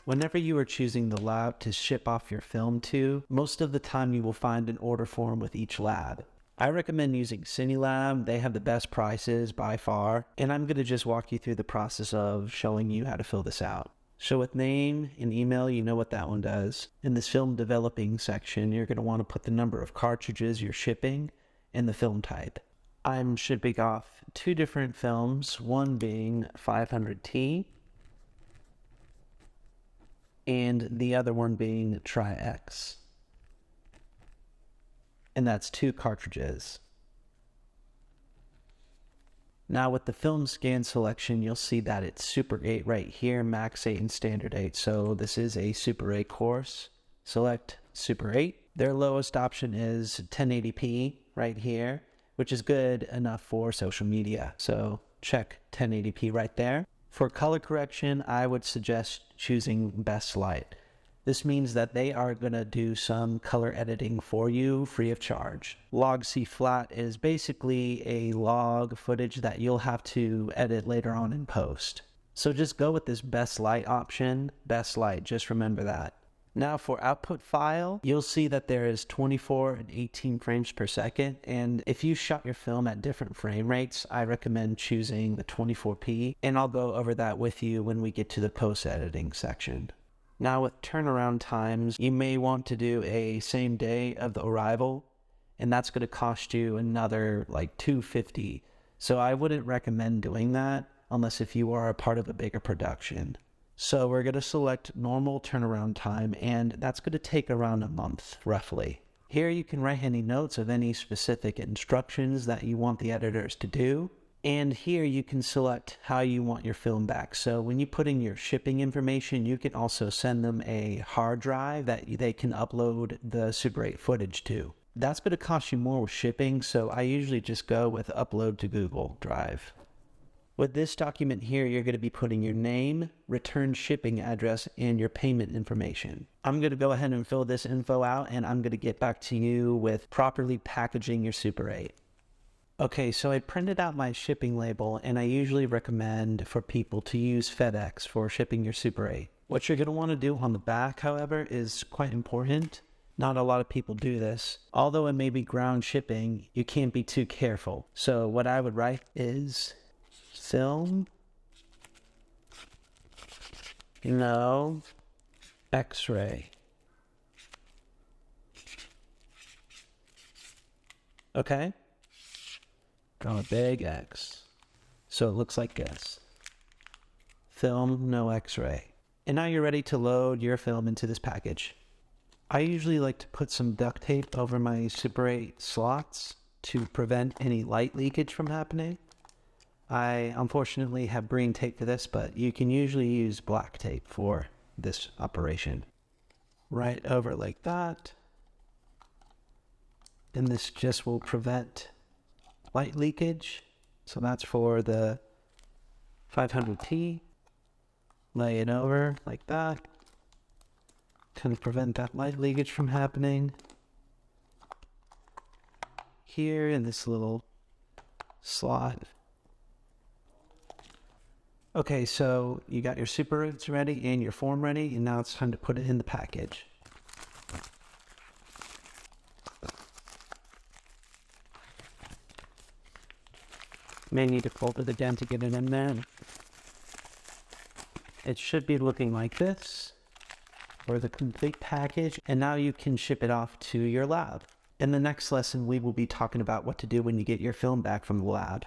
Whenever you are choosing the lab to ship off your film to, most of the time you will find an order form with each lab. I recommend using CineLab. They have the best prices by far, and I'm going to just walk you through the process of showing you how to fill this out. So with name and email, you know what that one does. In this film developing section, you're going to want to put the number of cartridges you're shipping and the film type. I'm shipping off 2 different films, one being 500T and the other one being Tri-X. And that's 2 cartridges. Now with the film scan selection, you'll see that it's Super 8 right here, Max 8 and Standard 8. So this is a Super 8 course. Select Super 8. Their lowest option is 1080p right here, which is good enough for social media. So check 1080p right there. For color correction, I would suggest choosing Best Light. This means that they are going to do some color editing for you free of charge. Log C flat is basically a log footage that you'll have to edit later on in post. So just go with this Best Light option. Best Light, just remember that. Now for output file, you'll see that there is 24 and 18 frames per second. And if you shot your film at different frame rates, I recommend choosing the 24p. And I'll go over that with you when we get to the post editing section. Now with turnaround times, you may want to do a same day of the arrival, and that's going to cost you another like $250. So I wouldn't recommend doing that unless if you are a part of a bigger production. So we're going to select normal turnaround time, and that's going to take around a month roughly. Here you can write any notes of any specific instructions that you want the editors to do. And here you can select how you want your film back. So when you put in your shipping information, you can also send them a hard drive that they can upload the Super 8 footage to. That's going to cost you more with shipping, so I usually just go with upload to Google Drive. With this document here, you're going to be putting your name, return shipping address, and your payment information. I'm going to go ahead and fill this info out, and I'm going to get back to you with properly packaging your Super 8. Okay, so I printed out my shipping label, and I usually recommend for people to use FedEx for shipping your Super 8. What you're going to want to do on the back, however, is quite important. Not a lot of people do this. Although it may be ground shipping, you can't be too careful. So what I would write is film, no X-ray. Okay? Draw a big X. So it looks like this. Film, no X-ray. And now you're ready to load your film into this package. I usually like to put some duct tape over my Super 8 slots to prevent any light leakage from happening. I unfortunately have green tape for this, but you can usually use black tape for this operation. Right over like that. And this just will prevent light leakage. So that's for the 500T. Lay it over like that. Kind of prevent that light leakage from happening. Here in this little slot. Okay, so you got your Super 8s ready and your form ready, and now it's time to put it in the package. May need to fold it again to get it in there. It should be looking like this for the complete package, and now you can ship it off to your lab. In the next lesson, we will be talking about what to do when you get your film back from the lab.